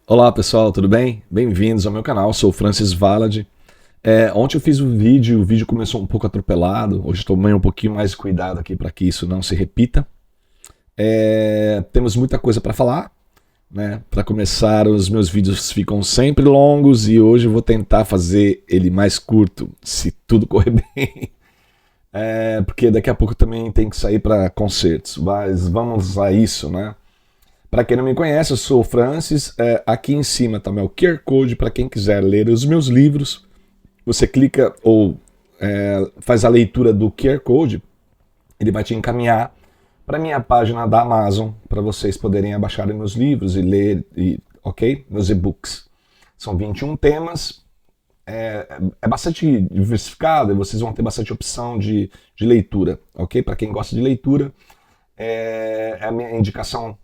Olá pessoal, tudo bem? Bem-vindos ao meu canal, sou o Francis Valad. Ontem eu fiz um vídeo, o vídeo começou um pouco atropelado, hoje tomei um pouquinho mais de cuidado aqui para que isso não se repita. Temos muita coisa para falar, né? Para começar, os meus vídeos ficam sempre longos e hoje eu vou tentar fazer ele mais curto, se tudo correr bem. Porque daqui a pouco também tem que sair para concertos, mas vamos a isso, né? Para quem não me conhece, eu sou o Francis. Aqui em cima está meu QR Code para quem quiser ler os meus livros. Você clica ou faz a leitura do QR Code, ele vai te encaminhar para minha página da Amazon para vocês poderem abaixar meus livros e ler, ok? Meus e-books. São 21 temas, é bastante diversificado e vocês vão ter bastante opção de leitura, ok? Para quem gosta de leitura, é a minha indicação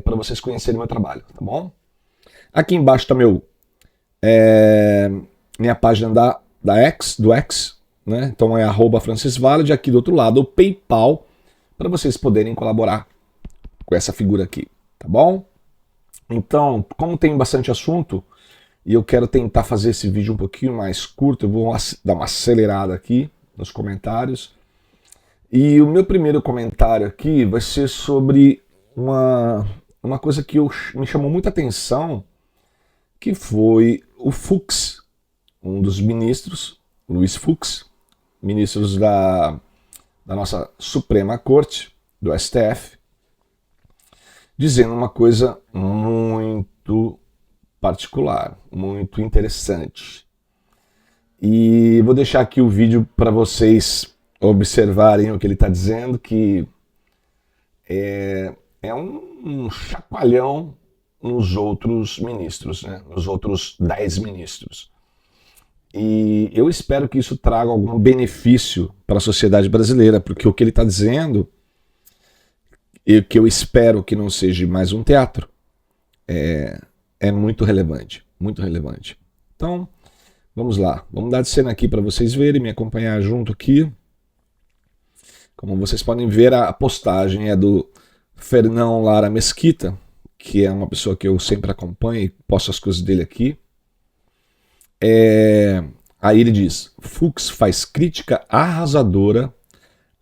para vocês conhecerem meu trabalho, tá bom? Aqui embaixo está minha página do X, né? Então é @francisvalad, aqui do outro lado o PayPal, para vocês poderem colaborar com essa figura aqui, tá bom? Então, como tem bastante assunto e eu quero tentar fazer esse vídeo um pouquinho mais curto, eu vou dar uma acelerada aqui nos comentários. E o meu primeiro comentário aqui vai ser sobre uma coisa que me chamou muita atenção, que foi o Fux, um dos ministros, Luiz Fux, ministros da nossa Suprema Corte, do STF, dizendo uma coisa muito particular, muito interessante. E vou deixar aqui o vídeo para vocês observarem o que ele está dizendo, que é um chacoalhão nos outros ministros, né? Nos outros 10 ministros. E eu espero que isso traga algum benefício para a sociedade brasileira, porque o que ele está dizendo, e que eu espero que não seja mais um teatro, é muito relevante, muito relevante. Então, vamos lá, vamos dar de cena aqui para vocês verem, me acompanhar junto aqui. Como vocês podem ver, a postagem é do Fernão Lara Mesquita, que é uma pessoa que eu sempre acompanho e posto as coisas dele aqui. Aí ele diz: Fux faz crítica arrasadora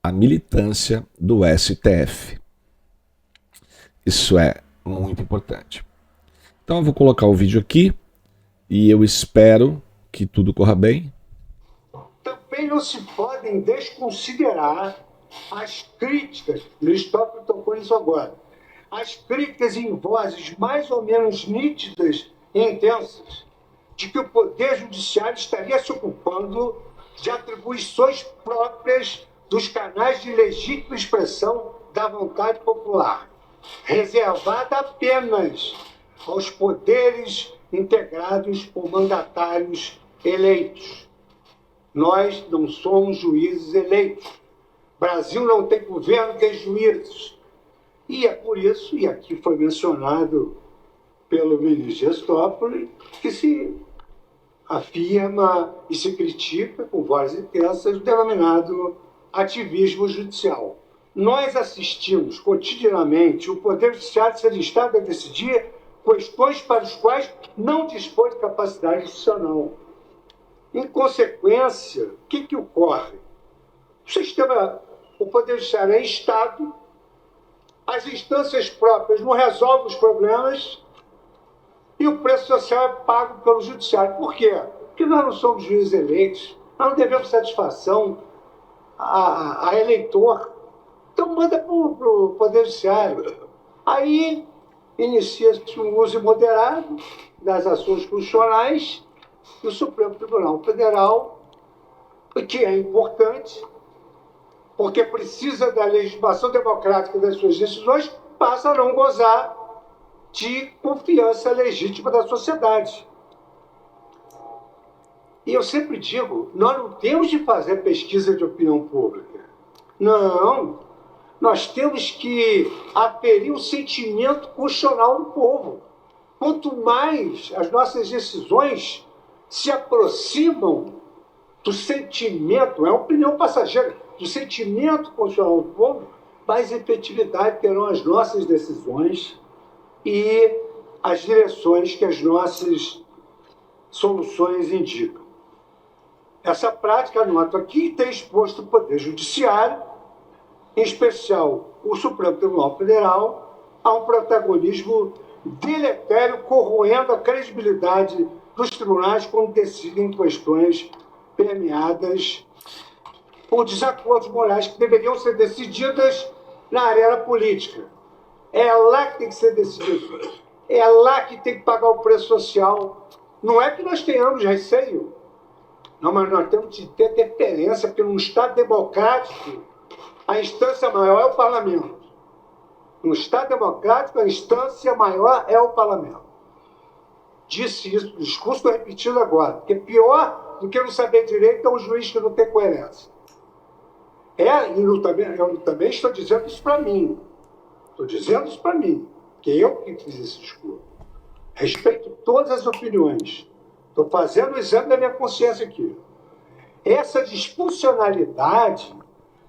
à militância do STF. Isso é muito importante. Então eu vou colocar o vídeo aqui e eu espero que tudo corra bem. Também não se podem desconsiderar as críticas, o Aristóteles tocou nisso agora, as críticas em vozes mais ou menos nítidas e intensas de que o Poder Judiciário estaria se ocupando de atribuições próprias dos canais de legítima expressão da vontade popular, reservada apenas aos poderes integrados por mandatários eleitos. Nós não somos juízes eleitos. O Brasil não tem governo, tem juízes. E é por isso, e aqui foi mencionado pelo ministro Gestópolis, que se afirma e se critica com vozes intensas o denominado ativismo judicial. Nós assistimos cotidianamente o Poder Judiciário ser instado a decidir questões para as quais não dispõe de capacidade institucional. Em consequência, o que ocorre? O Poder Judiciário é Estado, as instâncias próprias não resolvem os problemas e o preço social é pago pelo Judiciário. Por quê? Porque nós não somos juízes eleitos, nós não devemos satisfação a eleitor. Então manda para o Poder Judiciário. Aí inicia-se um uso moderado das ações constitucionais e o Supremo Tribunal Federal, que é importante, porque precisa da legitimação democrática das suas decisões, passa a não gozar de confiança legítima da sociedade. E eu sempre digo, nós não temos de fazer pesquisa de opinião pública. Não, nós temos que aferir o sentimento constitucional do povo. Quanto mais as nossas decisões se aproximam do sentimento, é uma opinião passageira, do sentimento constitucional do povo, mais efetividade terão as nossas decisões e as direções que as nossas soluções indicam. Essa prática, anoto aqui, tem exposto o Poder Judiciário, em especial o Supremo Tribunal Federal, a um protagonismo deletério, corroendo a credibilidade dos tribunais quando decidem questões permeadas por desacordos morais que deveriam ser decididas na arena política. É lá que tem que ser decidido. É lá que tem que pagar o preço social. Não é que nós tenhamos receio. Não, mas nós temos que ter deferência, porque num Estado democrático, a instância maior é o parlamento. No Estado democrático, a instância maior é o parlamento. Disse isso, o discurso estou repetindo agora, porque pior do que não saber direito é um juiz que não tem coerência. Eu também estou dizendo isso para mim. Estou dizendo isso para mim, que eu que fiz esse discurso. Respeito todas as opiniões. Estou fazendo o exame da minha consciência aqui. Essa disfuncionalidade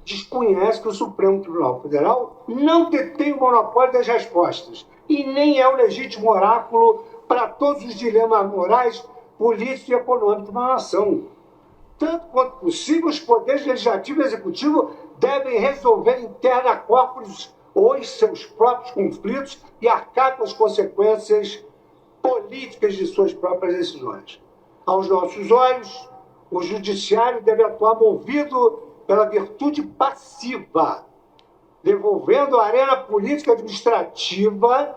desconhece que o Supremo Tribunal Federal não detém o monopólio das respostas e nem é o legítimo oráculo para todos os dilemas morais, políticos e econômicos de uma nação. Tanto quanto possível, os poderes legislativo e executivo devem resolver interna corporis os seus próprios conflitos e arcar com as consequências políticas de suas próprias decisões. Aos nossos olhos, o judiciário deve atuar movido pela virtude passiva, devolvendo à arena política administrativa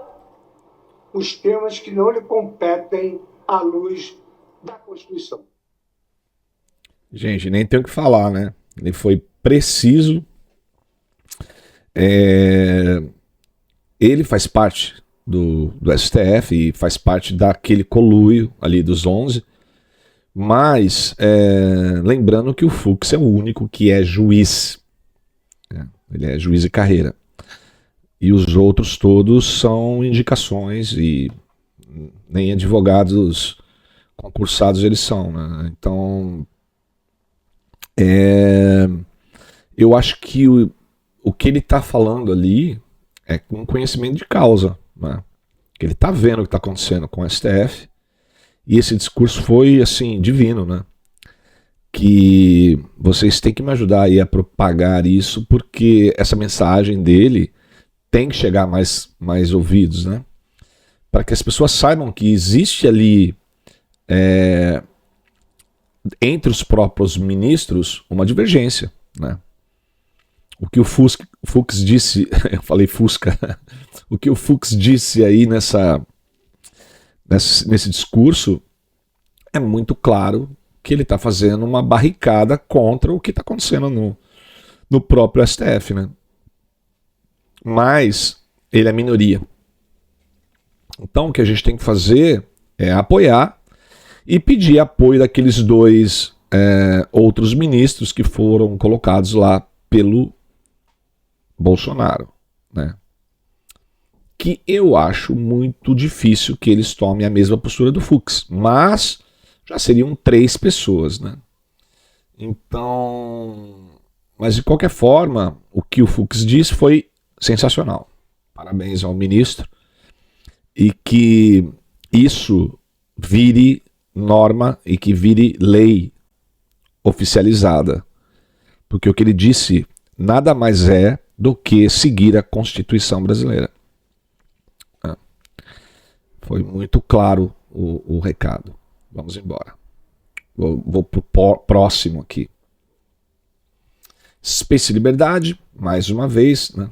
os temas que não lhe competem à luz da Constituição. Gente, nem tem o que falar, né? Ele foi preciso. Ele faz parte do STF e faz parte daquele coluio ali dos 11, mas lembrando que o Fux é o único que é juiz. Ele é juiz de carreira. E os outros todos são indicações e nem advogados concursados eles são, né? Então, eu acho que o que ele está falando ali é com conhecimento de causa, né? Que ele está vendo o que está acontecendo com o STF e esse discurso foi assim divino, né? Que vocês têm que me ajudar aí a propagar isso, porque essa mensagem dele tem que chegar mais ouvidos, né? Para que as pessoas saibam que existe ali entre os próprios ministros uma divergência, né? O que o Fux disse, eu falei Fusca, o que o Fux disse aí nesse discurso é muito claro que ele está fazendo uma barricada contra o que está acontecendo no próprio STF, né? Mas ele é minoria. Então o que a gente tem que fazer é apoiar e pedir apoio daqueles dois outros ministros que foram colocados lá pelo Bolsonaro, né? Que eu acho muito difícil que eles tomem a mesma postura do Fux, mas já seriam 3 pessoas, né? Então, mas de qualquer forma, o que o Fux disse foi sensacional. Parabéns ao ministro e que isso vire norma e que vire lei oficializada, porque o que ele disse nada mais é do que seguir a Constituição brasileira. Foi muito claro o recado. Vamos embora. Vou pro próximo aqui. Space Liberdade, mais uma vez, né?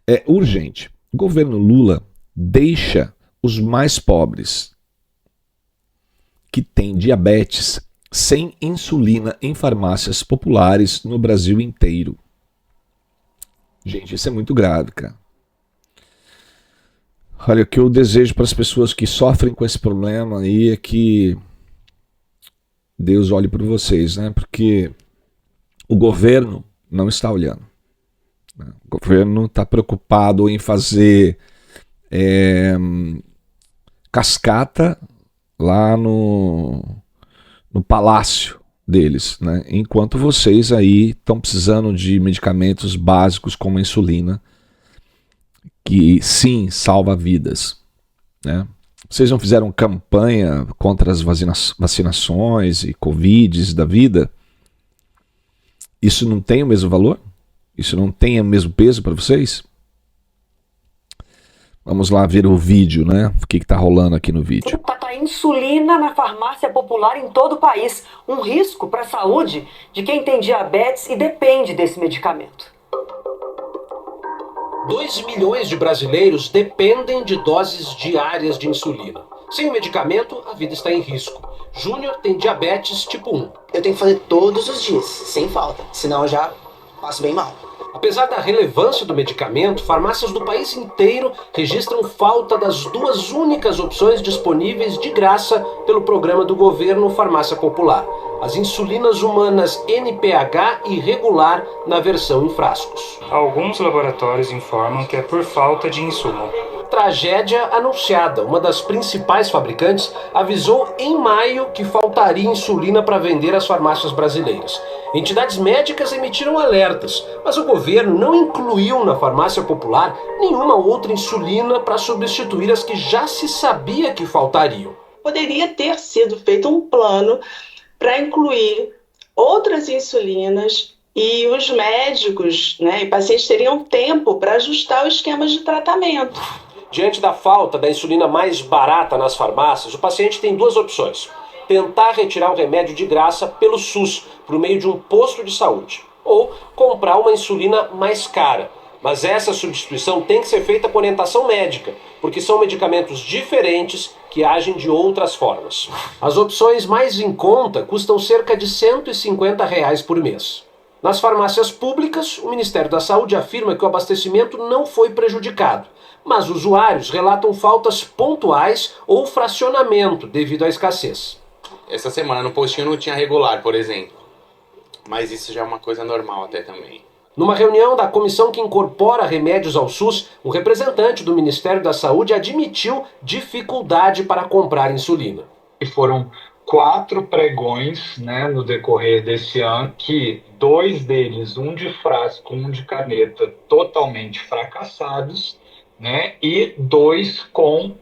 É urgente. O governo Lula deixa os mais pobres que têm diabetes sem insulina em farmácias populares no Brasil inteiro. Gente, isso é muito grave, cara. Olha, o que eu desejo para as pessoas que sofrem com esse problema aí é que Deus olhe por vocês, né? Porque o governo não está olhando. O governo está preocupado em fazer cascata lá no palácio deles, né? Enquanto vocês aí estão precisando de medicamentos básicos como a insulina, que sim salva vidas. né? Vocês não fizeram campanha contra as vacinações e Covids da vida? Isso não tem o mesmo valor? Isso não tem o mesmo peso para vocês? Vamos lá ver o vídeo, né? O que está rolando aqui no vídeo. Tá insulina na farmácia popular em todo o país. Um risco para a saúde de quem tem diabetes e depende desse medicamento. 2 milhões de brasileiros dependem de doses diárias de insulina. Sem o medicamento, a vida está em risco. Júnior tem diabetes tipo 1. Eu tenho que fazer todos os dias, sem falta, senão eu já passo bem mal. Apesar da relevância do medicamento, farmácias do país inteiro registram falta das 2 únicas opções disponíveis de graça pelo programa do governo Farmácia Popular: as insulinas humanas NPH e regular na versão em frascos. Alguns laboratórios informam que é por falta de insumo. Tragédia anunciada. Uma das principais fabricantes avisou em maio que faltaria insulina para vender às farmácias brasileiras. Entidades médicas emitiram alertas, mas o governo não incluiu na farmácia popular nenhuma outra insulina para substituir as que já se sabia que faltariam. Poderia ter sido feito um plano para incluir outras insulinas e os médicos, e pacientes teriam tempo para ajustar o esquema de tratamento. Diante da falta da insulina mais barata nas farmácias, o paciente tem 2 opções: tentar retirar o remédio de graça pelo SUS, por meio de um posto de saúde, ou comprar uma insulina mais cara. Mas essa substituição tem que ser feita com orientação médica, porque são medicamentos diferentes que agem de outras formas. As opções mais em conta custam cerca de R$ 150 por mês. Nas farmácias públicas, o Ministério da Saúde afirma que o abastecimento não foi prejudicado, mas usuários relatam faltas pontuais ou fracionamento devido à escassez. Essa semana no postinho não tinha regular, por exemplo. Mas isso já é uma coisa normal até também. Numa reunião da comissão que incorpora remédios ao SUS, um representante do Ministério da Saúde admitiu dificuldade para comprar insulina. E foram 4 pregões, no decorrer desse ano, que 2 deles, um de frasco, um de caneta, totalmente fracassados, e 2 com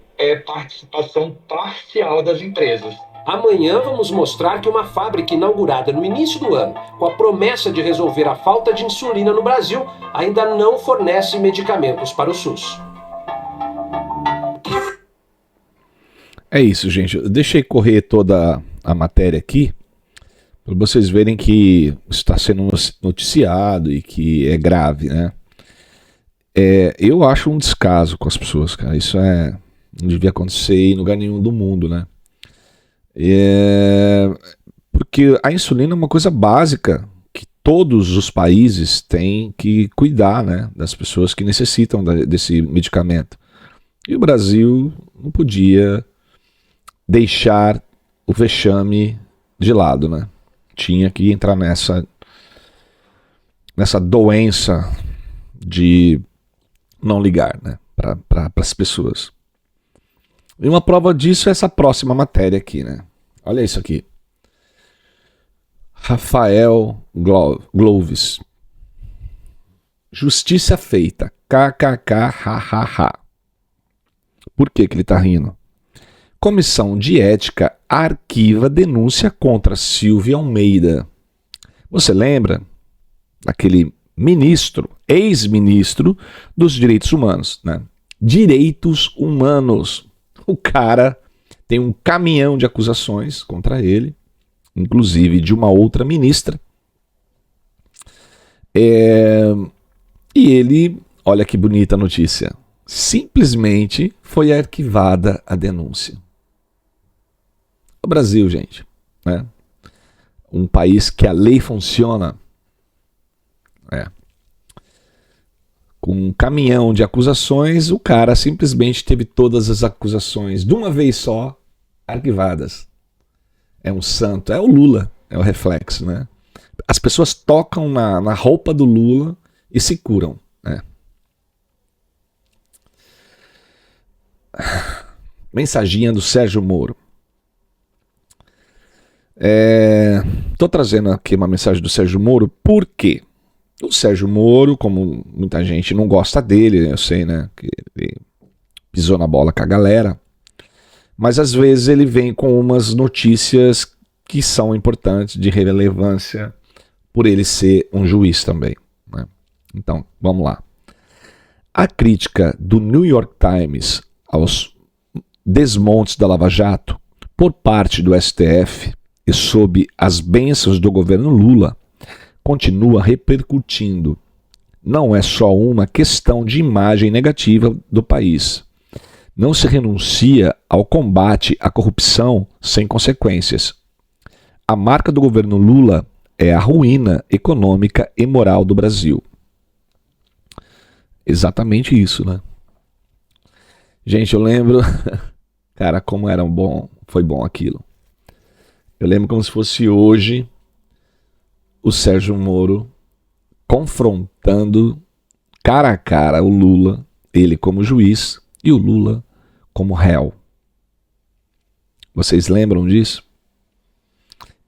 participação parcial das empresas. Amanhã vamos mostrar que uma fábrica inaugurada no início do ano, com a promessa de resolver a falta de insulina no Brasil, ainda não fornece medicamentos para o SUS. É isso, gente. Eu deixei correr toda a matéria aqui para vocês verem que está sendo noticiado e que é grave, né? Eu acho um descaso com as pessoas, cara. Isso não devia acontecer em lugar nenhum do mundo, né? Porque a insulina é uma coisa básica que todos os países têm que cuidar, né, das pessoas que necessitam desse medicamento. E o Brasil não podia deixar o vexame de lado, né? Tinha que entrar nessa doença de não ligar, né, para as pessoas. E uma prova disso é essa próxima matéria aqui, né? Olha isso aqui. Rafael Gloves. Justiça feita. KKK. Por que ele tá rindo? Comissão de Ética arquiva denúncia contra Silvio Almeida. Você lembra daquele ministro, ex-ministro dos direitos humanos, né? Direitos humanos. O cara tem um caminhão de acusações contra ele, inclusive de uma outra ministra. E ele, olha que bonita notícia, simplesmente foi arquivada a denúncia. O Brasil, gente, né? Um país que a lei funciona. Com um caminhão de acusações, o cara simplesmente teve todas as acusações de uma vez só arquivadas. É um santo, é o Lula, é o reflexo, né? As pessoas tocam na roupa do Lula e se curam, né? Mensaginha do Sérgio Moro. Tô trazendo aqui uma mensagem do Sérgio Moro, por quê? O Sérgio Moro, como muita gente não gosta dele, eu sei, né? Que ele pisou na bola com a galera. Mas às vezes ele vem com umas notícias que são importantes, de relevância, por ele ser um juiz também, né? Então, vamos lá. A crítica do New York Times aos desmontes da Lava Jato por parte do STF e sob as bênçãos do governo Lula continua repercutindo. Não é só uma questão de imagem negativa do país. Não se renuncia ao combate à corrupção sem consequências. A marca do governo Lula é a ruína econômica e moral do Brasil. Exatamente isso, né? Gente, eu lembro... Cara, como era foi bom aquilo. Eu lembro como se fosse hoje o Sérgio Moro confrontando cara a cara o Lula, ele como juiz e o Lula como réu. Vocês lembram disso?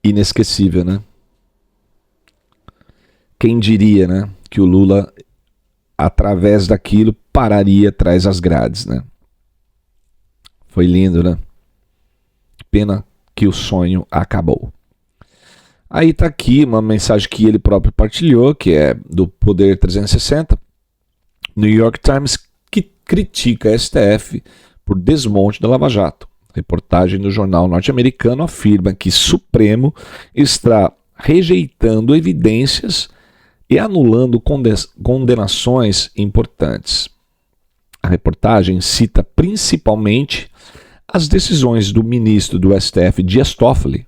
Inesquecível, né? Quem diria, né, que o Lula, através daquilo, pararia atrás das grades, né? Foi lindo, né? Pena que o sonho acabou. Aí tá aqui uma mensagem que ele próprio partilhou, que é do Poder 360. New York Times que critica a STF por desmonte da Lava Jato. Reportagem do jornal norte-americano afirma que Supremo está rejeitando evidências e anulando condenações importantes. A reportagem cita principalmente as decisões do ministro do STF, Dias Toffoli.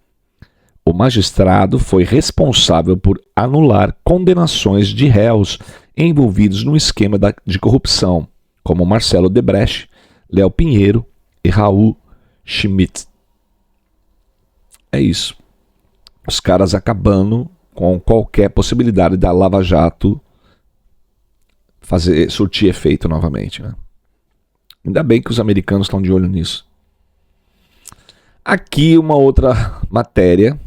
O magistrado foi responsável por anular condenações de réus envolvidos no esquema de corrupção, como Marcelo Debrecht, Léo Pinheiro e Raul Schmidt. É isso. Os caras acabando com qualquer possibilidade da Lava Jato surtir efeito novamente, né? Ainda bem que os americanos estão de olho nisso. Aqui uma outra matéria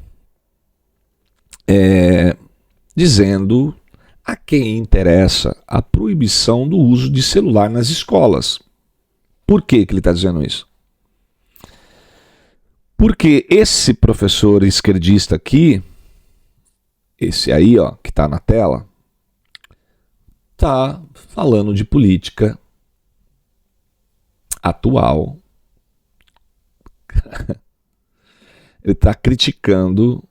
dizendo a quem interessa a proibição do uso de celular nas escolas. Por que ele está dizendo isso? Porque esse professor esquerdista aqui, esse aí, ó, que está na tela, está falando de política atual. Ele está criticando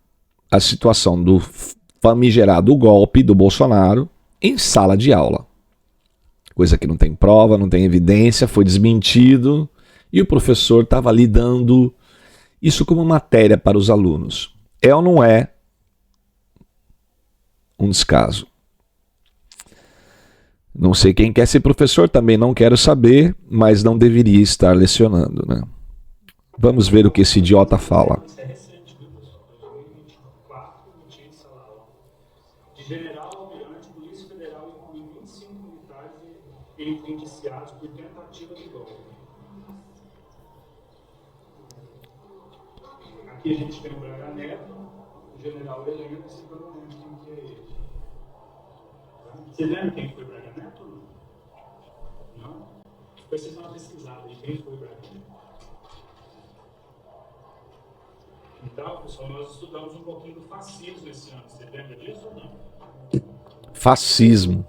a situação do famigerado golpe do Bolsonaro em sala de aula. Coisa que não tem prova, não tem evidência, foi desmentido, e o professor estava ali dando isso como matéria para os alunos. É ou não é um descaso? Não sei quem quer ser professor, também não quero saber, mas não deveria estar lecionando, né? Vamos ver o que esse idiota fala. De general almirante, Polícia Federal inclui 25 militares entre indiciados por tentativa de golpe. Aqui a gente tem o Braga Neto, o general Helena, esse que eu não lembro quem que é ele. Você lembra quem foi o Braga Neto? Não? Depois vocês vão pesquisar de quem foi o Braga Neto. Então, pessoal, nós estudamos um pouquinho do fascismo esse ano. Você lembra disso ou não? Fascismo.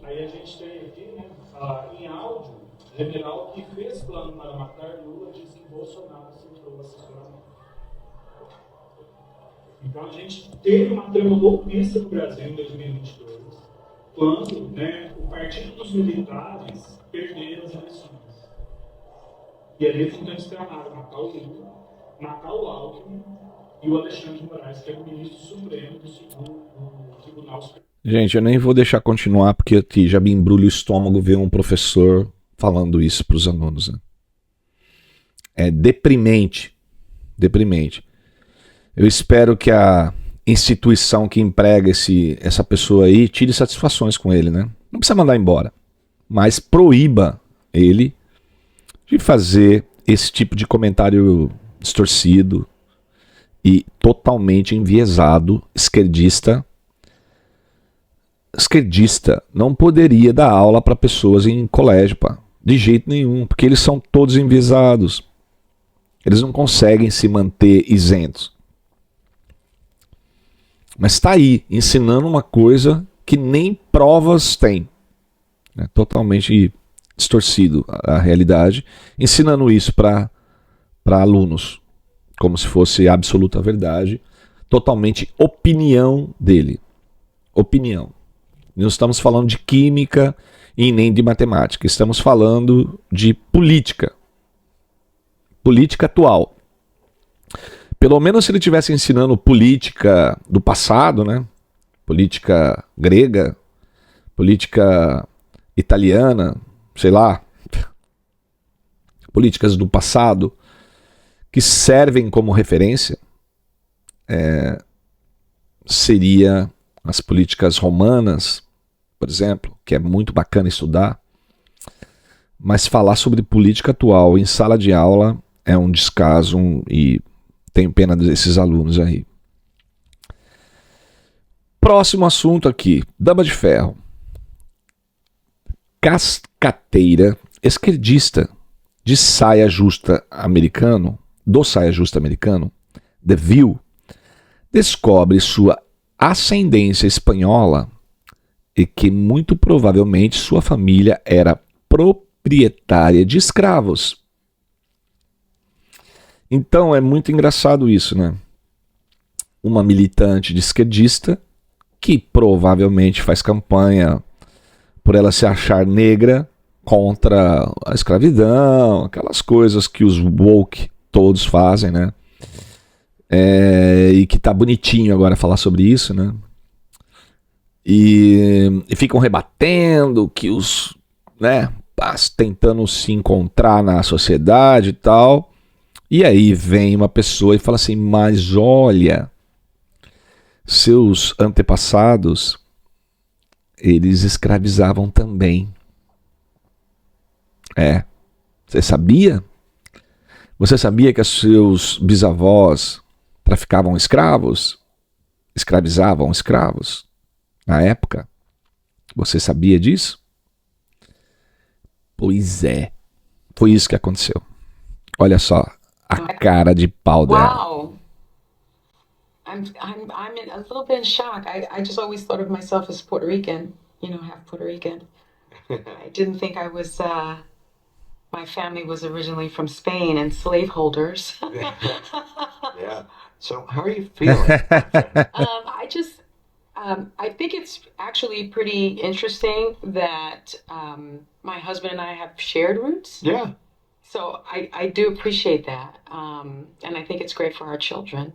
Aí a gente tem aqui, né, em áudio, general que fez plano para matar Lula diz que Bolsonaro citou assessoramento. Então a gente teve uma trama golpista no Brasil em 2022, quando, né, o Partido dos Militares perdeu as eleições. E ali eles então escalaram matar o Lula, matar o Alckmin e o Alexandre de Moraes, que é o ministro supremo do Tribunal Supremo. Gente, eu nem vou deixar continuar, porque aqui já me embrulha o estômago ver um professor falando isso para os alunos, né? É deprimente. Deprimente. Eu espero que a instituição que emprega essa pessoa aí tire satisfações com ele, né? Não precisa mandar embora, mas proíba ele de fazer esse tipo de comentário distorcido e totalmente enviesado, esquerdista, esquerdista não poderia dar aula para pessoas em colégio, pá. De jeito nenhum, porque eles são todos enviesados. Eles não conseguem se manter isentos. Mas está aí, ensinando uma coisa que nem provas tem. É totalmente distorcido a realidade, ensinando isso para alunos, como se fosse absoluta verdade, totalmente opinião dele. Opinião. Não estamos falando de química e nem de matemática, estamos falando de política. Política atual. Pelo menos se ele estivesse ensinando política do passado, né? Política grega, política italiana, sei lá, políticas do passado que servem como referência, seria as políticas romanas, por exemplo, que é muito bacana estudar, mas falar sobre política atual em sala de aula é um descaso e tenho pena desses alunos aí. Próximo assunto aqui, Dama de Ferro. Cascateira esquerdista de saia justa americano, do saia justa americano, The View, descobre sua ascendência espanhola e que muito provavelmente sua família era proprietária de escravos. Então é muito engraçado isso, né? Uma militante de esquerdista que provavelmente faz campanha por ela se achar negra contra a escravidão, aquelas coisas que os woke todos fazem, né? E que tá bonitinho agora falar sobre isso, né? E ficam rebatendo que os, né, tentando se encontrar na sociedade e tal. E aí vem uma pessoa e fala assim, mas olha, seus antepassados, eles escravizavam também. Você sabia? Você sabia que os seus bisavós traficavam escravos? Escravizavam escravos na época? Você sabia disso? Pois é. Foi isso que aconteceu. Olha só a cara de pau dela. Wow. I'm a little bit in shock. I just always thought of myself as Puerto Rican, half Puerto Rican. I didn't think I was, my family was originally from Spain and slaveholders. Yeah. So how are you feeling? I think it's actually pretty interesting that my husband and I have shared roots. Yeah. So I do appreciate that. And I think it's great for our children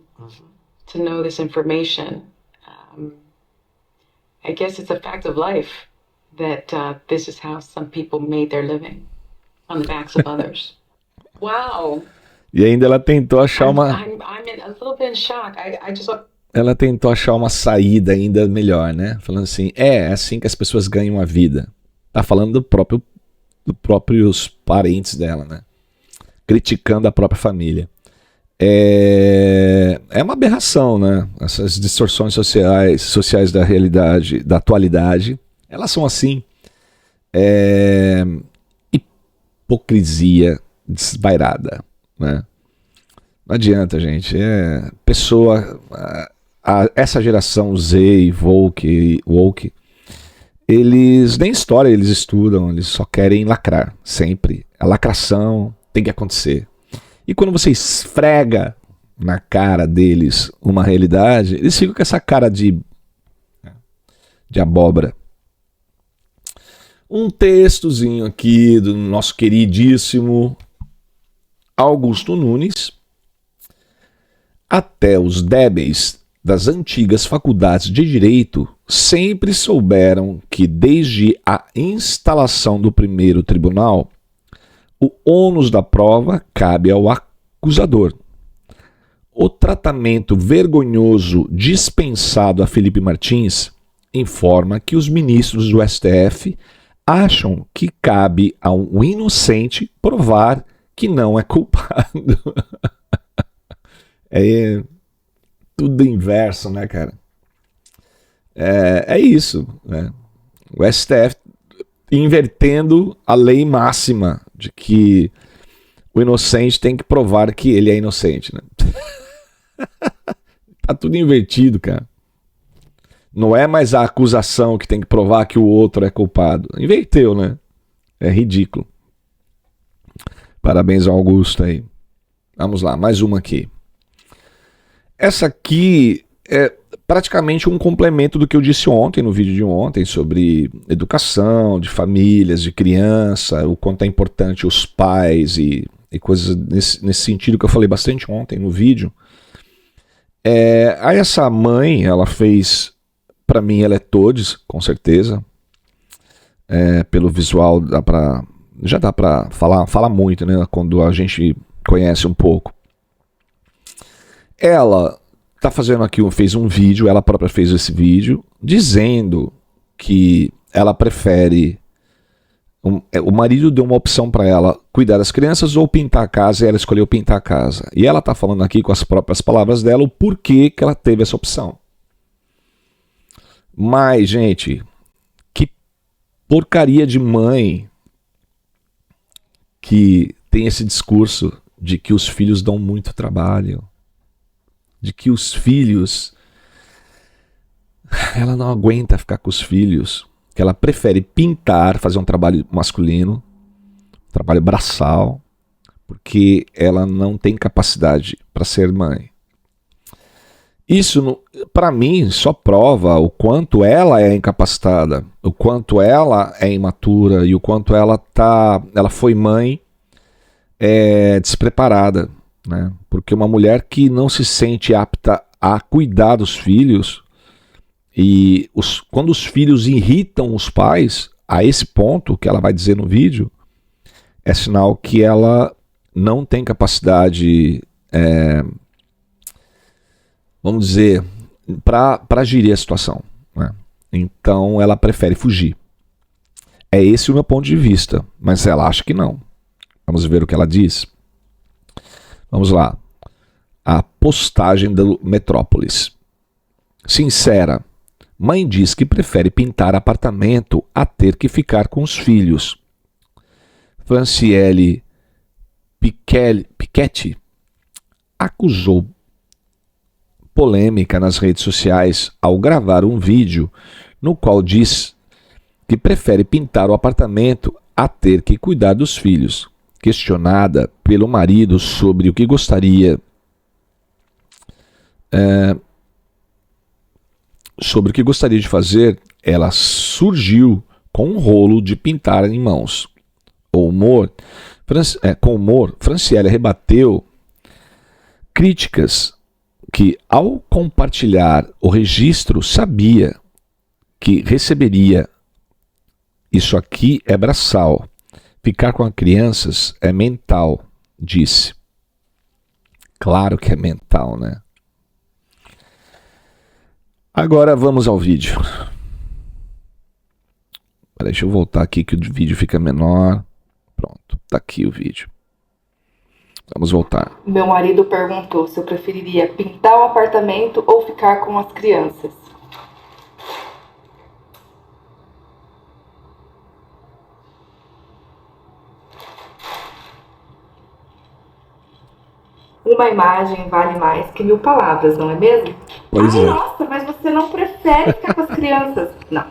to know this information. I guess it's a fact of life that this is how some people made their living, on the backs of others. Wow. E ainda ela tentou achar uma... I'm a little bit in shock. Ela tentou achar uma saída ainda melhor, né? Falando assim, é assim que as pessoas ganham a vida. Tá falando dos próprios parentes dela, né? Criticando a própria família. É uma aberração, né? Essas distorções sociais da realidade, da atualidade, elas são assim. Hipocrisia desvairada, né? Não adianta, gente. Essa geração Z e woke, eles nem história eles estudam, eles só querem lacrar, sempre. A lacração tem que acontecer. E quando você esfrega na cara deles uma realidade, eles ficam com essa cara de abóbora. Um textozinho aqui do nosso queridíssimo Augusto Nunes. Até os débeis das antigas faculdades de direito sempre souberam que desde a instalação do primeiro tribunal, o ônus da prova cabe ao acusador. O tratamento vergonhoso dispensado a Felipe Martins informa que os ministros do STF acham que cabe a um inocente provar que não é culpado. É tudo inverso, né, cara? É isso, né? O STF invertendo a lei máxima de que o inocente tem que provar que ele é inocente, né? Tá tudo invertido, cara. Não é mais a acusação que tem que provar que o outro é culpado. Inverteu, né? É ridículo. Parabéns ao Augusto aí. Vamos lá, mais uma aqui. Essa aqui é praticamente um complemento do que eu disse ontem, no vídeo de ontem, sobre educação, de famílias, de criança, o quanto é importante os pais e coisas nesse sentido que eu falei bastante ontem no vídeo. Aí essa mãe, ela fez, pra mim ela é todes, com certeza. Pelo visual já dá pra falar muito, né, quando a gente conhece um pouco. Ela tá fazendo aqui, fez um vídeo, ela própria fez esse vídeo, dizendo que ela prefere, o marido deu uma opção para ela cuidar das crianças ou pintar a casa, e ela escolheu pintar a casa. E ela tá falando aqui com as próprias palavras dela o porquê que ela teve essa opção. Mas, gente, que porcaria de mãe que tem esse discurso de que os filhos dão muito trabalho, de que os filhos, ela não aguenta ficar com os filhos, que ela prefere pintar, fazer um trabalho masculino, trabalho braçal, porque ela não tem capacidade para ser mãe. Isso, para mim, só prova o quanto ela é incapacitada, o quanto ela é imatura e o quanto ela foi mãe despreparada, né? Porque uma mulher que não se sente apta a cuidar dos filhos, e quando os filhos irritam os pais, a esse ponto que ela vai dizer no vídeo, é sinal que ela não tem capacidade, vamos dizer, para gerir a situação, né? Então ela prefere fugir. É esse o meu ponto de vista, mas ela acha que não. Vamos ver o que ela diz. Vamos lá. A postagem do Metrópolis. Sincera. Mãe diz que prefere pintar apartamento a ter que ficar com os filhos. Franciele Piketty acusou polêmica nas redes sociais ao gravar um vídeo no qual diz que prefere pintar o apartamento a ter que cuidar dos filhos. Questionada pelo marido sobre o que gostaria de fazer, ela surgiu com um rolo de pintar em mãos. Com humor, Franciele rebateu críticas que, ao compartilhar o registro, sabia que receberia. Isso aqui é braçal. Ficar com as crianças é mental, disse. Claro que é mental, né? Agora vamos ao vídeo. Deixa eu voltar aqui que o vídeo fica menor. Pronto, tá aqui o vídeo. Vamos voltar. Meu marido perguntou se eu preferiria pintar o apartamento ou ficar com as crianças. Uma imagem vale mais que 1000 palavras, não é mesmo? Pois Ai, é. nossa, mas você não prefere ficar com as crianças. Não.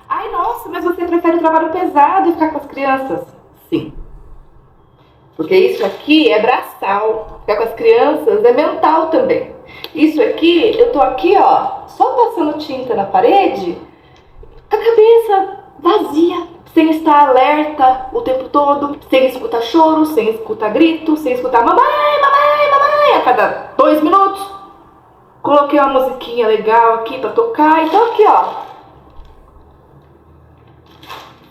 Ai, nossa, mas você prefere o trabalho pesado e ficar com as crianças. Sim. Porque isso aqui é braçal. Ficar com as crianças é mental também. Isso aqui, eu tô aqui, ó, só passando tinta na parede, com a cabeça vazia. Sem estar alerta o tempo todo, sem escutar choro, sem escutar grito, sem escutar mamãe, mamãe, mamãe a cada 2 minutos. Coloquei uma musiquinha legal aqui pra tocar, então aqui, ó.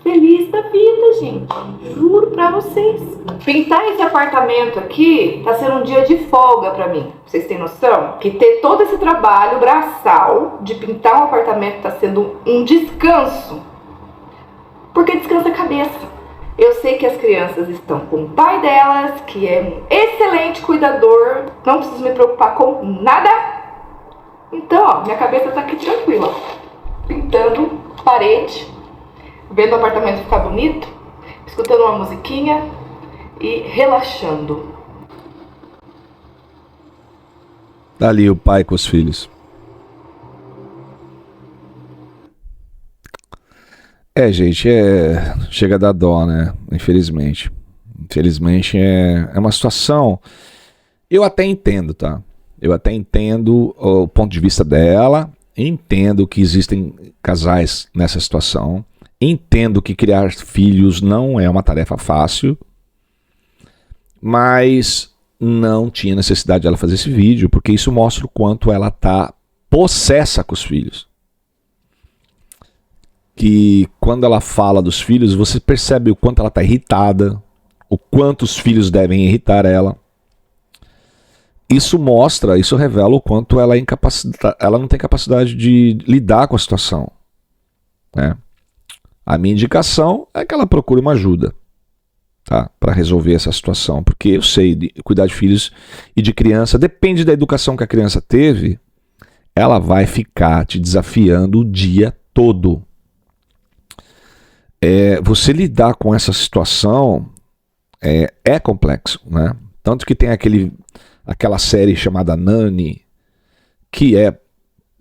Feliz da vida, gente. Juro pra vocês. Pintar esse apartamento aqui tá sendo um dia de folga pra mim. Vocês têm noção? Que ter todo esse trabalho braçal de pintar um apartamento tá sendo um descanso. Porque descansa a cabeça. Eu sei que as crianças estão com o pai delas, que é um excelente cuidador, não preciso me preocupar com nada. Então, ó, minha cabeça tá aqui tranquila, pintando parede, vendo o apartamento ficar bonito, escutando uma musiquinha e relaxando. Tá ali o pai com os filhos. Gente, chega a dar dó, né? Infelizmente. Infelizmente é uma situação. Eu até entendo, tá? Eu até entendo o ponto de vista dela, entendo que existem casais nessa situação, entendo que criar filhos não é uma tarefa fácil, mas não tinha necessidade dela fazer esse vídeo, porque isso mostra o quanto ela tá possessa com os filhos. Que quando ela fala dos filhos, você percebe o quanto ela tá irritada, o quanto os filhos devem irritar ela. Isso mostra, isso revela o quanto ela é ela não tem capacidade de lidar com a situação, né? A minha indicação é que ela procure uma ajuda, tá? Para resolver essa situação, porque eu sei, cuidar de filhos e de criança, depende da educação que a criança teve, ela vai ficar te desafiando o dia todo. Você lidar com essa situação é complexo, né? Tanto que tem aquela série chamada Nanny, que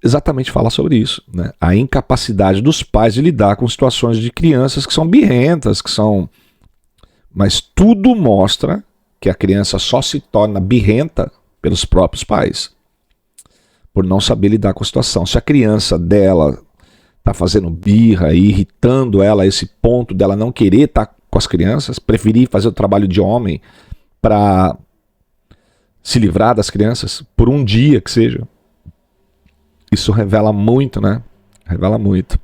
exatamente fala sobre isso, né? A incapacidade dos pais de lidar com situações de crianças que são birrentas, mas tudo mostra que a criança só se torna birrenta pelos próprios pais, por não saber lidar com a situação. Se a criança dela tá fazendo birra e irritando ela a esse ponto dela não querer estar com as crianças, preferir fazer o trabalho de homem para se livrar das crianças por um dia que seja, isso revela muito, né? Revela muito.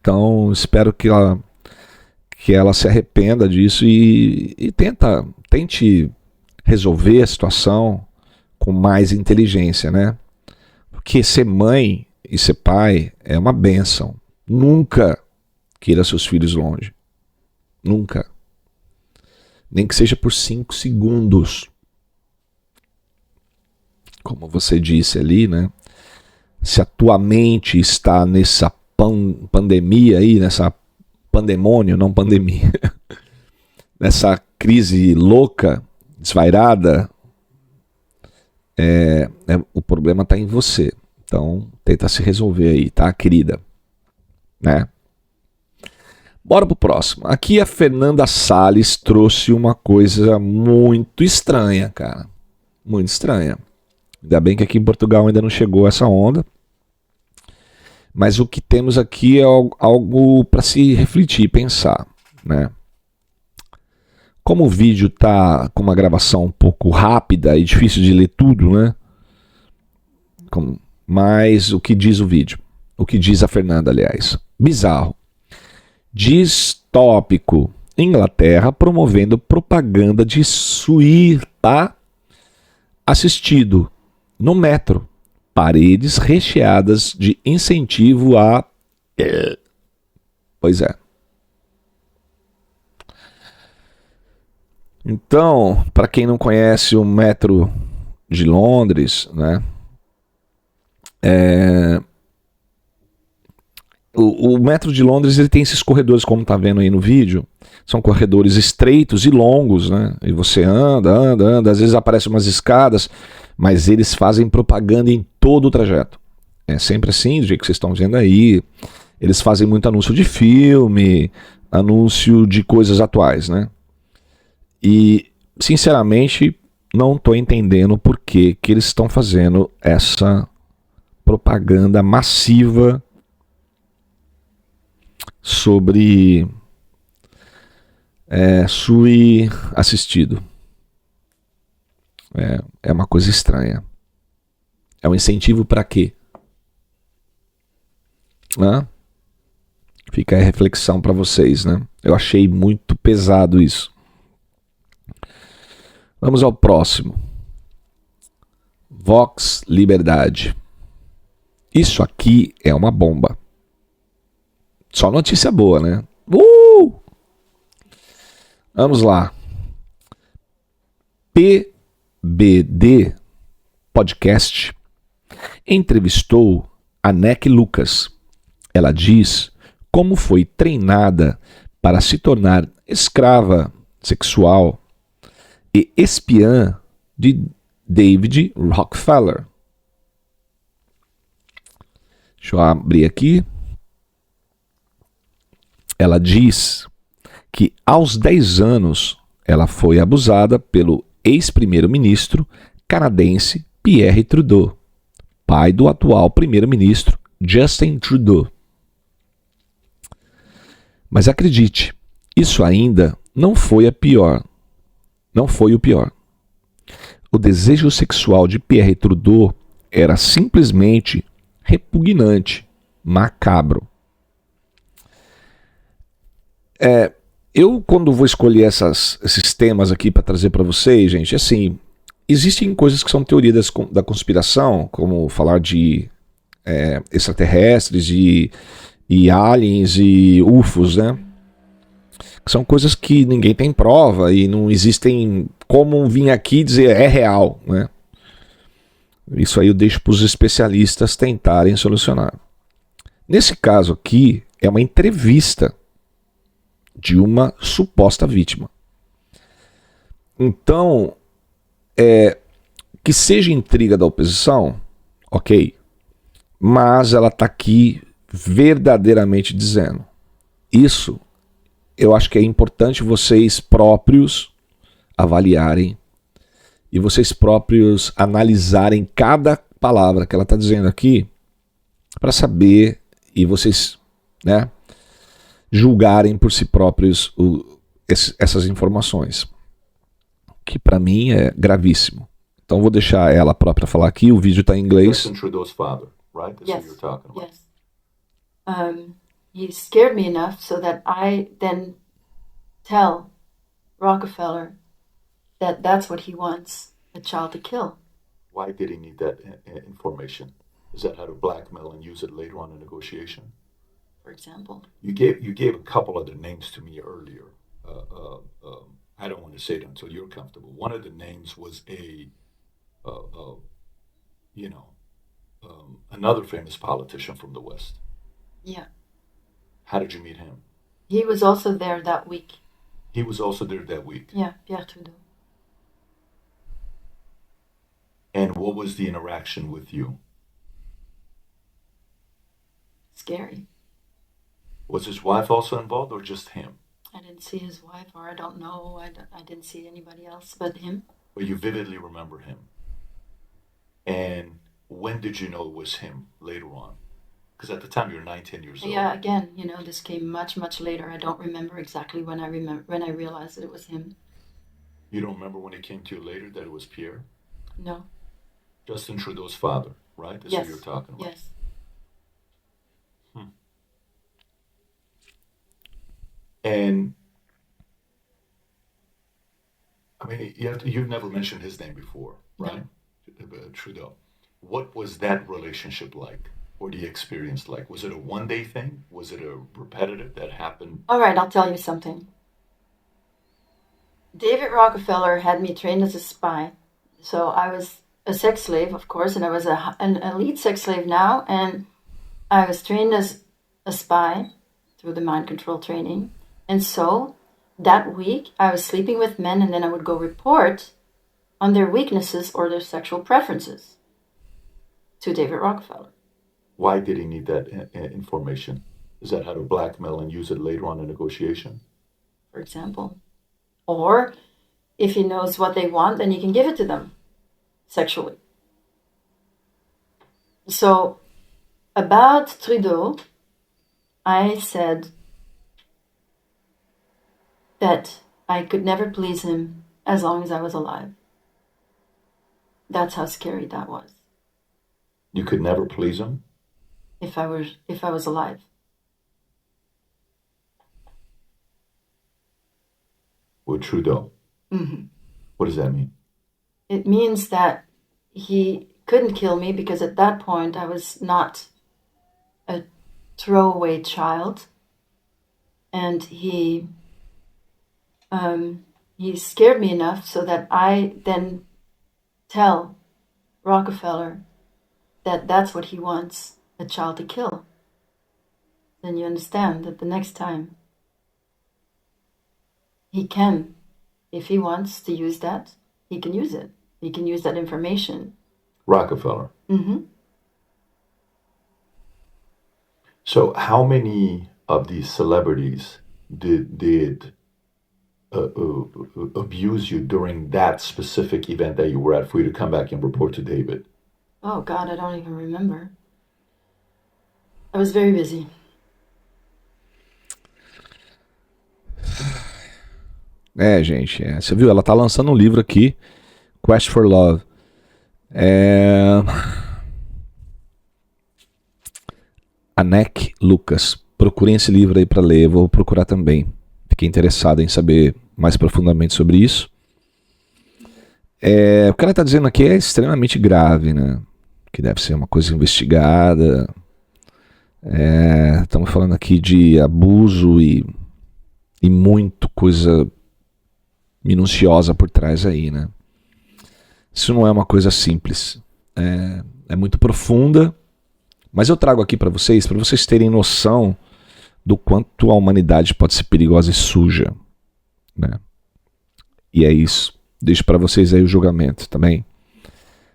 Então, espero que ela se arrependa disso e tente resolver a situação com mais inteligência, né? Porque ser mãe e ser pai é uma bênção. Nunca queira seus filhos longe. Nunca. Nem que seja por 5 segundos. Como você disse ali, né? Se a tua mente está nessa pandemia aí, nessa pandemônio, não pandemia, nessa crise louca, desvairada, o problema está em você. Então, tenta se resolver aí, tá, querida? Né? Bora pro próximo. Aqui a Fernanda Salles trouxe uma coisa muito estranha, cara. Muito estranha. Ainda bem que aqui em Portugal ainda não chegou essa onda. Mas o que temos aqui é algo para se refletir e pensar, né? Como o vídeo tá com uma gravação um pouco rápida e difícil de ler tudo, né? Mas o que diz o vídeo? O que diz a Fernanda, aliás? Bizarro. Distópico. Inglaterra promovendo propaganda de suíta assistido no metro. Paredes recheadas de incentivo a... Pois é. Então, para quem não conhece o metro de Londres, né? O metro de Londres ele tem esses corredores, como tá vendo aí no vídeo. São corredores estreitos e longos, né? E você anda, às vezes aparecem umas escadas, mas eles fazem propaganda em todo o trajeto. É sempre assim, do jeito que vocês estão vendo aí. Eles fazem muito anúncio de filme, anúncio de coisas atuais, né? E, sinceramente, não estou entendendo por que eles estão fazendo essa propaganda massiva sobre SUI assistido. É uma coisa estranha. É um incentivo para quê? Fica a reflexão para vocês, né? Eu achei muito pesado isso. Vamos ao próximo. Vox Liberdade. Isso aqui é uma bomba. Só notícia boa, né? Vamos lá. PBD Podcast entrevistou a Neck Lucas. Ela diz como foi treinada para se tornar escrava sexual e espiã de David Rockefeller. Deixa eu abrir aqui. Ela diz que aos 10 anos ela foi abusada pelo ex-primeiro-ministro canadense Pierre Trudeau, pai do atual primeiro-ministro Justin Trudeau. Mas acredite, isso ainda não foi o pior. O desejo sexual de Pierre Trudeau era simplesmente repugnante, macabro. Eu, quando vou escolher esses temas aqui para trazer para vocês, gente, assim, existem coisas que são teorias da conspiração, como falar de extraterrestres e aliens e UFOs, né? Que são coisas que ninguém tem prova e não existem como vir aqui dizer é real, né? Isso aí eu deixo para os especialistas tentarem solucionar. Nesse caso aqui, é uma entrevista de uma suposta vítima. Então, que seja intriga da oposição, ok, mas ela está aqui verdadeiramente dizendo. Isso eu acho que é importante vocês próprios avaliarem e vocês próprios analisarem cada palavra que ela está dizendo aqui para saber e vocês, né, julgarem por si próprios essas informações, que para mim é gravíssimo. Então vou deixar ela própria falar aqui, o vídeo está em inglês. Justin Trudeau's father, right? That's who you're talking about. Yes. He scared me enough so that I then tell Rockefeller that that's what he wants a child to kill. Why did he need that information? Is that how to blackmail and use it later on in negotiation? For example. You gave a couple other names to me earlier. I don't want to say it until you're comfortable. One of the names was another famous politician from the West. Yeah. How did you meet him? He was also there that week. He was also there that week. Yeah, Pierre Trudeau. And what was the interaction with you? Scary. Was his wife also involved or just him? I didn't see his wife, or I don't know. I didn't see anybody else but him. But you vividly remember him. And when did you know it was him later on? Because at the time you're 9-10 years old. Yeah, again, this came much, much later. I don't remember exactly when I realized that it was him. You don't remember when it came to you later that it was Pierre? No. Justin Trudeau's father, right? That's yes. who you're talking about. Yes. And I mean, you've never mentioned his name before, right? No. Trudeau. What was that relationship like? Or the experience like? Was it a one-day thing? Was it a repetitive that happened? All right, I'll tell you something. David Rockefeller had me trained as a spy. So I was a sex slave, of course, and I was an elite sex slave now. And I was trained as a spy through the mind control training. And so that week I was sleeping with men, and then I would go report on their weaknesses or their sexual preferences to David Rockefeller. Why did he need that information? Is that how to blackmail and use it later on in negotiation? For example. Or if he knows what they want, then he can give it to them sexually. So about Trudeau, I said that I could never please him as long as I was alive. That's how scary that was. You could never please him? If I was alive. With Trudeau? Mm-hmm. What does that mean? It means that he couldn't kill me because at that point I was not a throwaway child. And he scared me enough so that I then tell Rockefeller that that's what he wants a child to kill, then you understand that the next time he can, if he wants to use that, he can use it. He can use that information. Rockefeller. Mm-hmm. So how many of these celebrities did abuse you during that specific event that you were at for you to come back and report to David? Oh God, I don't even remember. I was very busy. Gente, você viu? Ela tá lançando um livro aqui, Quest for Love. Anek Lucas. Procurem esse livro aí para ler, eu vou procurar também. Fiquei interessado em saber mais profundamente sobre isso. O que ela tá dizendo aqui é extremamente grave, né? Que deve ser uma coisa investigada. Estamos falando aqui de abuso e muito coisa minuciosa por trás aí, né? Isso não é uma coisa simples. É muito profunda, mas eu trago aqui para vocês terem noção do quanto a humanidade pode ser perigosa e suja, né? E é isso. Deixo para vocês aí o julgamento também.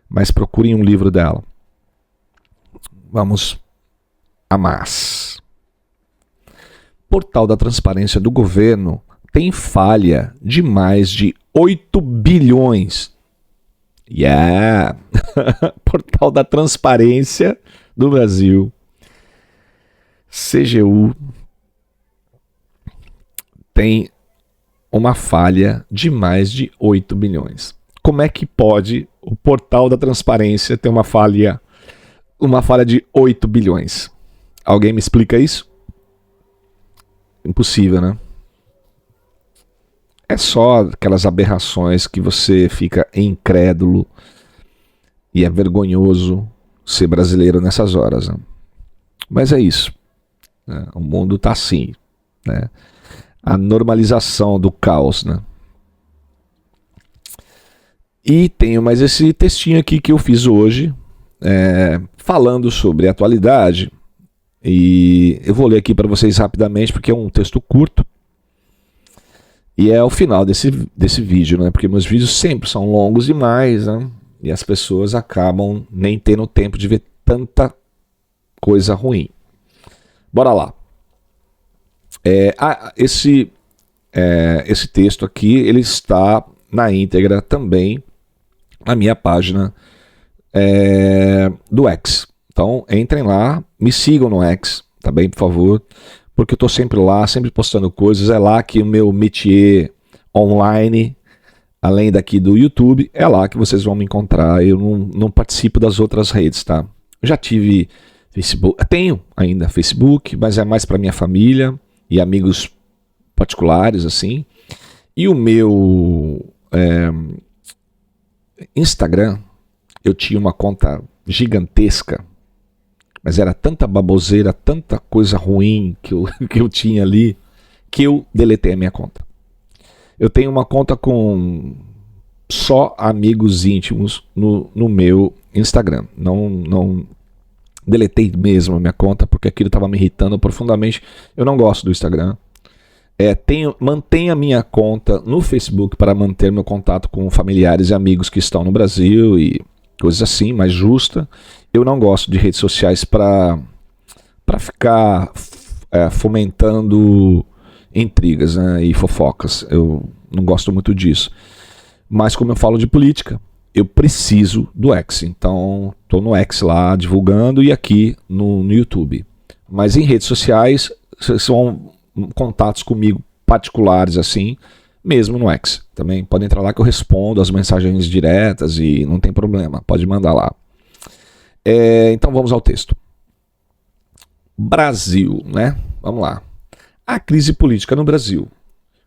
Mas procurem um livro dela. Vamos a mais. Portal da Transparência do Governo tem falha de mais de 8 bilhões. Portal da Transparência do Brasil, CGU, tem uma falha de mais de 8 bilhões. Como é que pode o Portal da Transparência ter uma falha de 8 bilhões? Alguém me explica isso? Impossível, né? É só aquelas aberrações que você fica incrédulo e é vergonhoso ser brasileiro nessas horas, né? Mas é isso, né? O mundo tá assim, né? A normalização do caos, né? E tenho mais esse textinho aqui que eu fiz hoje, falando sobre a atualidade, e eu vou ler aqui para vocês rapidamente porque é um texto curto. E é o final desse vídeo, né? Porque meus vídeos sempre são longos demais, né? E as pessoas acabam nem tendo tempo de ver tanta coisa ruim. Bora lá. Esse texto aqui, ele está na íntegra também na minha página do X. Então, entrem lá, me sigam no X, tá bem, por favor? Porque eu tô sempre lá, sempre postando coisas. É lá que o meu métier online, além daqui do YouTube, é lá que vocês vão me encontrar. Eu não participo das outras redes, tá? Eu já tive Facebook, tenho ainda Facebook, mas é mais para minha família e amigos particulares, assim. E o meu Instagram, eu tinha uma conta gigantesca, mas era tanta baboseira, tanta coisa ruim que eu tinha ali, que eu deletei a minha conta. Eu tenho uma conta com só amigos íntimos no meu Instagram. Não deletei mesmo a minha conta, porque aquilo estava me irritando profundamente. Eu não gosto do Instagram. Mantenho a minha conta no Facebook para manter meu contato com familiares e amigos que estão no Brasil e coisas assim, mais justa. Eu não gosto de redes sociais para ficar fomentando intrigas, né, e fofocas. Eu não gosto muito disso. Mas como eu falo de política, eu preciso do X. Então estou no X lá divulgando e aqui no YouTube. Mas em redes sociais são contatos comigo particulares assim, mesmo no X. Também pode entrar lá que eu respondo as mensagens diretas e não tem problema, pode mandar lá. Então vamos ao texto. Brasil, né? Vamos lá. A crise política no Brasil.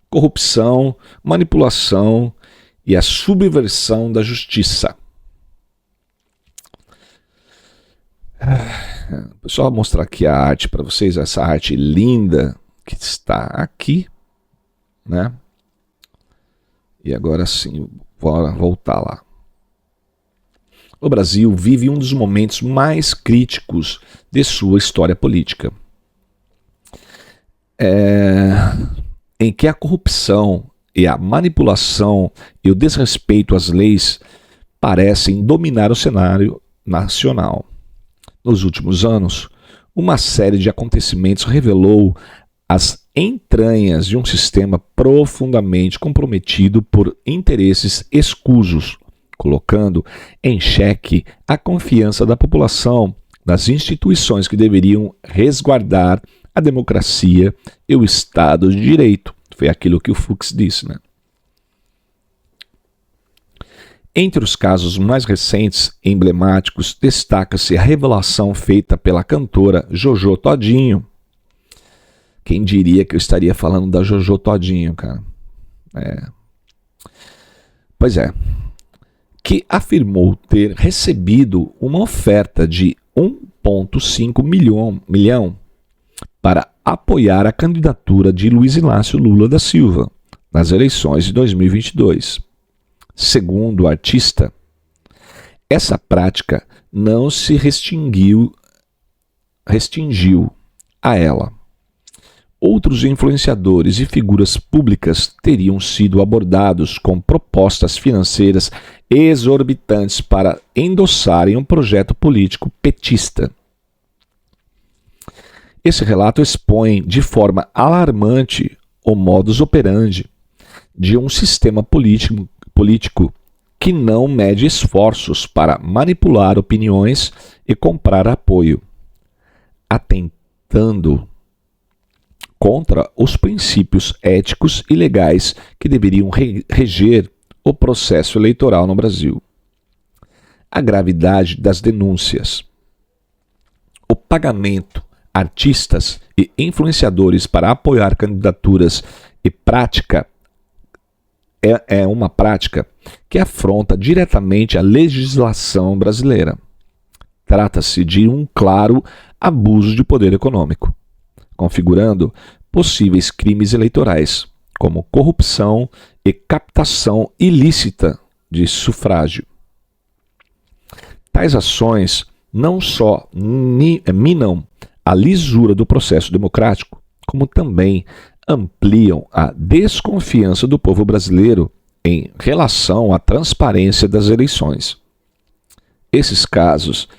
Corrupção, manipulação e a subversão da justiça. Só mostrar aqui a arte para vocês, essa arte linda que está aqui, né? E agora sim, bora voltar lá. o Brasil vive um dos momentos mais críticos de sua história política, em que a corrupção e a manipulação e o desrespeito às leis parecem dominar o cenário nacional. Nos últimos anos, uma série de acontecimentos revelou as entranhas de um sistema profundamente comprometido por interesses escusos, colocando em xeque a confiança da população nas instituições que deveriam resguardar a democracia e o Estado de Direito. Foi aquilo que o Fux disse, né? Entre os casos mais recentes e emblemáticos, destaca-se a revelação feita pela cantora Jojo Todinho. Quem diria que eu estaria falando da Jojo Todinho, cara? Pois é. Que afirmou ter recebido uma oferta de 1,5 milhão para apoiar a candidatura de Luiz Inácio Lula da Silva nas eleições de 2022. Segundo o artista, essa prática não se restringiu a ela. Outros influenciadores e figuras públicas teriam sido abordados com propostas financeiras exorbitantes para endossarem um projeto político petista. Esse relato expõe de forma alarmante o modus operandi de um sistema político que não mede esforços para manipular opiniões e comprar apoio, atentando contra os princípios éticos e legais que deveriam reger o processo eleitoral no Brasil. A gravidade das denúncias. O pagamento a artistas e influenciadores para apoiar candidaturas e prática é uma prática que afronta diretamente a legislação brasileira. Trata-se de um claro abuso de poder econômico, configurando possíveis crimes eleitorais, como corrupção e captação ilícita de sufrágio. Tais ações não só minam a lisura do processo democrático, como também ampliam a desconfiança do povo brasileiro em relação à transparência das eleições. Esses casos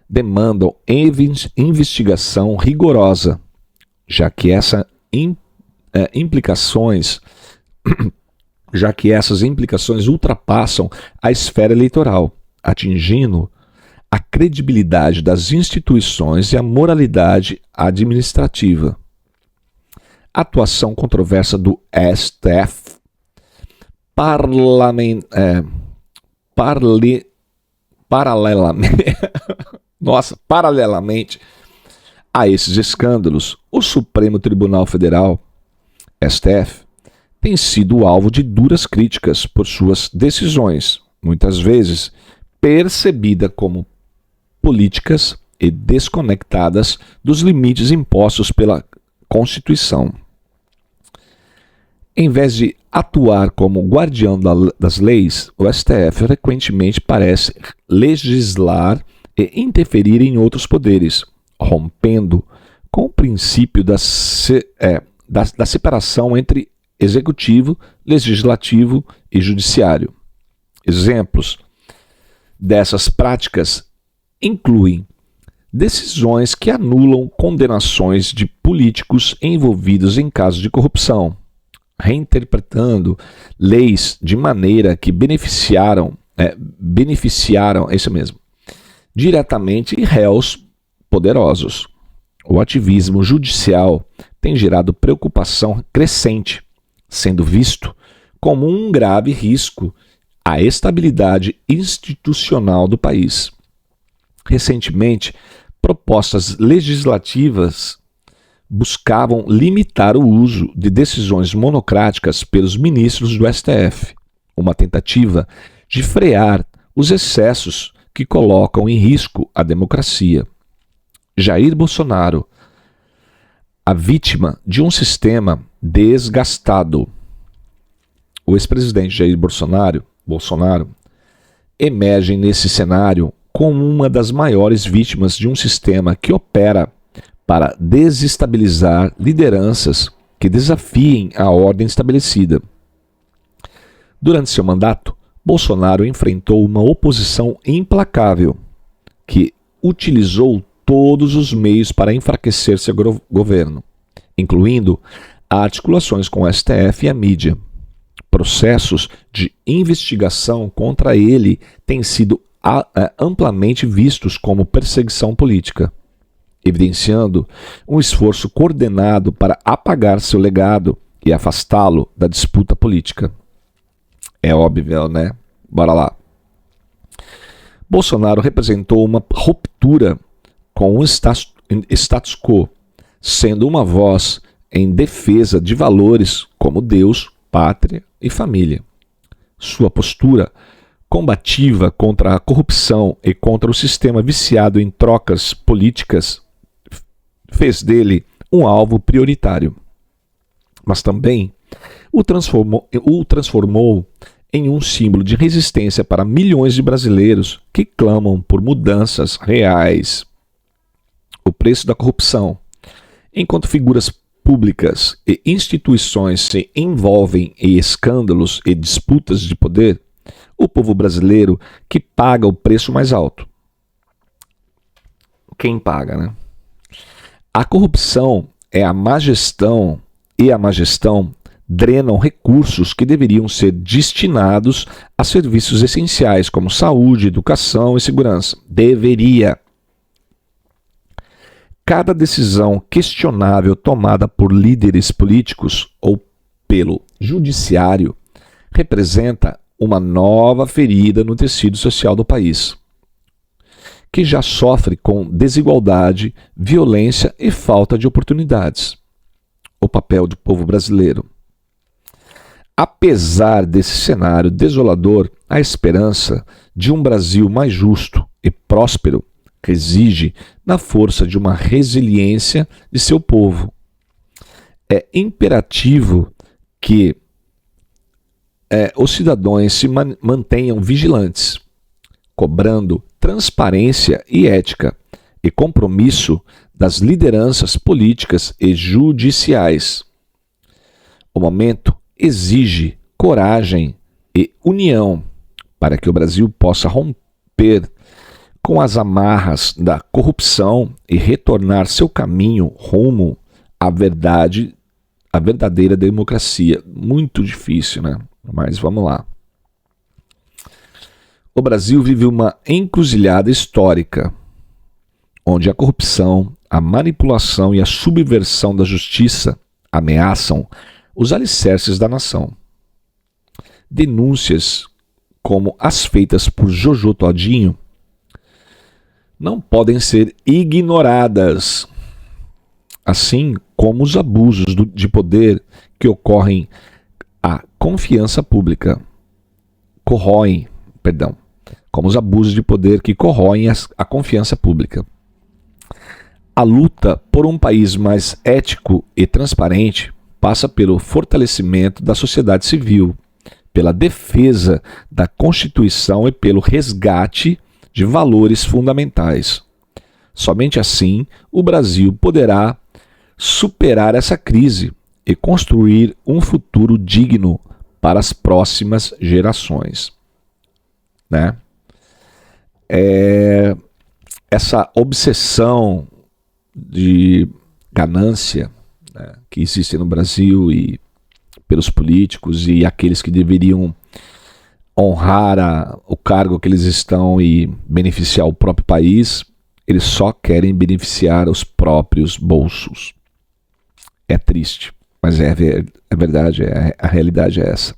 demandam investigação rigorosa, já que essas implicações ultrapassam a esfera eleitoral, atingindo a credibilidade das instituições e a moralidade administrativa. A atuação controversa do STF paralelamente a esses escândalos, o Supremo Tribunal Federal, STF, tem sido alvo de duras críticas por suas decisões, muitas vezes percebida como políticas e desconectadas dos limites impostos pela Constituição. Em vez de atuar como guardião das leis, o STF frequentemente parece legislar e interferir em outros poderes, rompendo com o princípio da separação entre executivo, legislativo e judiciário. Exemplos dessas práticas incluem decisões que anulam condenações de políticos envolvidos em casos de corrupção, reinterpretando leis de maneira que beneficiaram diretamente réus poderosos. O ativismo judicial tem gerado preocupação crescente, sendo visto como um grave risco à estabilidade institucional do país. Recentemente, propostas legislativas buscavam limitar o uso de decisões monocráticas pelos ministros do STF, uma tentativa de frear os excessos que colocam em risco a democracia. Jair Bolsonaro, a vítima de um sistema desgastado. O ex-presidente Jair Bolsonaro emergem nesse cenário como uma das maiores vítimas de um sistema que opera para desestabilizar lideranças que desafiem a ordem estabelecida. Durante seu mandato, Bolsonaro enfrentou uma oposição implacável, que utilizou todos os meios para enfraquecer seu governo, incluindo articulações com o STF e a mídia. Processos de investigação contra ele têm sido amplamente vistos como perseguição política, evidenciando um esforço coordenado para apagar seu legado e afastá-lo da disputa política. É óbvio, né? Bora lá. Bolsonaro representou uma ruptura com o status quo, sendo uma voz em defesa de valores como Deus, pátria e família. Sua postura combativa contra a corrupção e contra o sistema viciado em trocas políticas fez dele um alvo prioritário, mas também o transformou em um símbolo de resistência para milhões de brasileiros que clamam por mudanças reais. O preço da corrupção. Enquanto figuras públicas e instituições se envolvem em escândalos e disputas de poder, o povo brasileiro que paga o preço mais alto. Quem paga, né? A corrupção é a má gestão e a má gestão drenam recursos que deveriam ser destinados a serviços essenciais como saúde, educação e segurança. Deveria. Cada decisão questionável tomada por líderes políticos ou pelo judiciário representa uma nova ferida no tecido social do país, que já sofre com desigualdade, violência e falta de oportunidades. O papel do povo brasileiro. Apesar desse cenário desolador, a esperança de um Brasil mais justo e próspero reside na força de uma resiliência de seu povo. É imperativo que os cidadãos se mantenham vigilantes, cobrando transparência e ética e compromisso das lideranças políticas e judiciais. O momento exige coragem e união para que o Brasil possa romper com as amarras da corrupção e retornar seu caminho rumo à verdade, à verdadeira democracia. Muito difícil, né? Mas vamos lá. O Brasil vive uma encruzilhada histórica, onde a corrupção, a manipulação e a subversão da justiça ameaçam os alicerces da nação. Denúncias como as feitas por Jojo Todinho não podem ser ignoradas, assim como os abusos de poder que ocorrem a confiança pública, como os abusos de poder que corroem a confiança pública. A luta por um país mais ético e transparente passa pelo fortalecimento da sociedade civil, pela defesa da Constituição e pelo resgate de valores fundamentais. Somente assim o Brasil poderá superar essa crise e construir um futuro digno para as próximas gerações. Né? Essa obsessão de ganância, né, que existe no Brasil e pelos políticos e aqueles que deveriam honrar o cargo que eles estão e beneficiar o próprio país, eles só querem beneficiar os próprios bolsos. É triste, mas é verdade, a realidade é essa.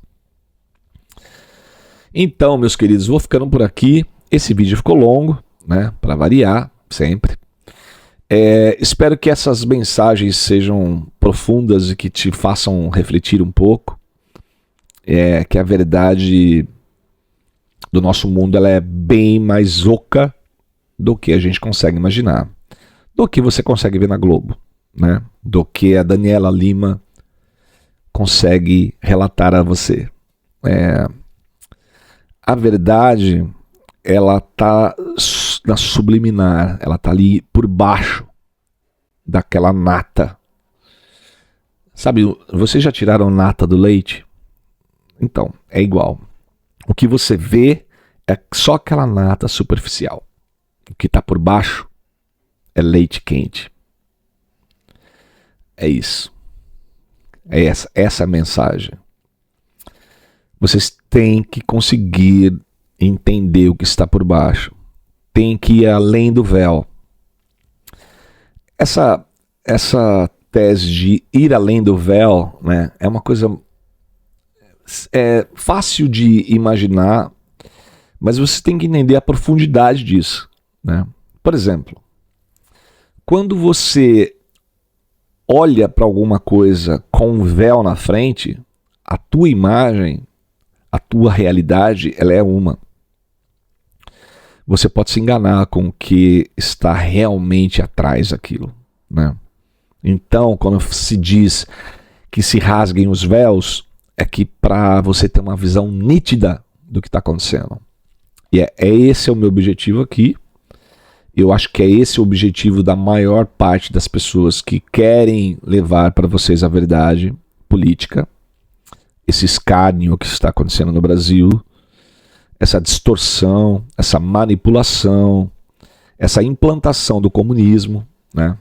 Então, meus queridos, vou ficando por aqui. Esse vídeo ficou longo, né, para variar, sempre. Espero que essas mensagens sejam profundas e que te façam refletir um pouco. Que a verdade do nosso mundo ela é bem mais oca do que a gente consegue imaginar, do que você consegue ver na Globo, né? Do que a Daniela Lima consegue relatar a você. A verdade ela tá na subliminar, ela tá ali por baixo daquela nata. Sabe, vocês já tiraram nata do leite? Então, é igual. O que você vê é só aquela nata superficial. O que está por baixo é leite quente. É isso. É essa a mensagem. Vocês têm que conseguir entender o que está por baixo. Tem que ir além do véu. Essa tese de ir além do véu, né, é uma coisa fácil de imaginar, mas você tem que entender a profundidade disso, né? Por exemplo, quando você olha para alguma coisa com um véu na frente, a tua imagem, a tua realidade, ela é uma. Você pode se enganar com o que está realmente atrás daquilo, né? Então, quando se diz que se rasguem os véus, é que para você ter uma visão nítida do que está acontecendo. E esse é o meu objetivo aqui. Eu acho que é esse o objetivo da maior parte das pessoas que querem levar para vocês a verdade política, esse escárnio que está acontecendo no Brasil, essa distorção, essa manipulação, essa implantação do comunismo, né?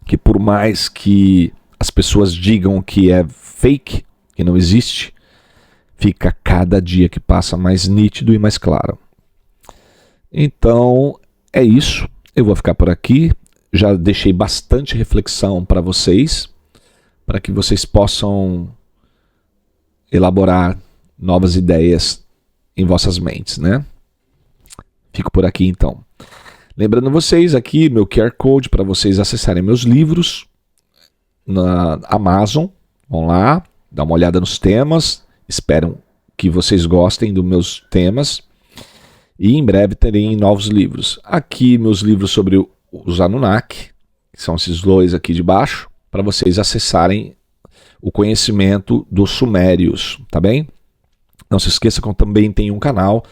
Que por mais que as pessoas digam que é fake, que não existe, fica cada dia que passa mais nítido e mais claro. Então, é isso. Eu vou ficar por aqui. Já deixei bastante reflexão para vocês, para que vocês possam elaborar novas ideias em vossas mentes, né? Fico por aqui então. Lembrando vocês aqui, meu QR Code para vocês acessarem meus livros na Amazon. Vão lá, dá uma olhada nos temas. Espero que vocês gostem dos meus temas. E em breve terei novos livros. Aqui meus livros sobre os Anunnaki, que são esses dois aqui de baixo, para vocês acessarem o conhecimento dos sumérios, tá bem? Não se esqueça que eu também tenho um canal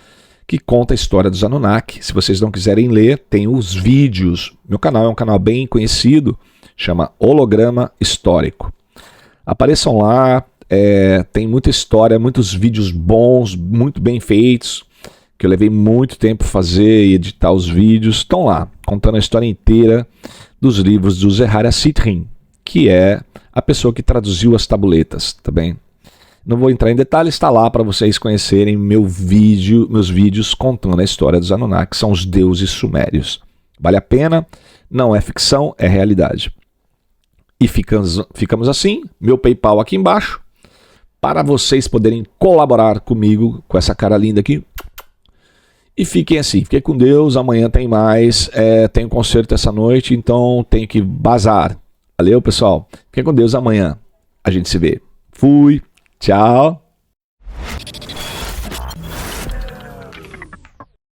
que conta a história dos Anunnaki. Se vocês não quiserem ler, tem os vídeos. Meu canal é um canal bem conhecido, chama Holograma Histórico. Apareçam lá, tem muita história, muitos vídeos bons, muito bem feitos, que eu levei muito tempo fazer e editar os vídeos. Estão lá, contando a história inteira dos livros do Zeharia Sitchin, que é a pessoa que traduziu as tabuletas, tá bem? Não vou entrar em detalhes, está lá para vocês conhecerem meus vídeos contando a história dos Anunnaki, que são os deuses sumérios. Vale a pena, não é ficção, é realidade. E ficamos assim, meu PayPal aqui embaixo, para vocês poderem colaborar comigo com essa cara linda aqui. E fiquem assim, fiquem com Deus, amanhã tem mais, tem um concerto essa noite, então tenho que bazar. Valeu, pessoal. Fiquem com Deus, amanhã a gente se vê. Fui. Tchau.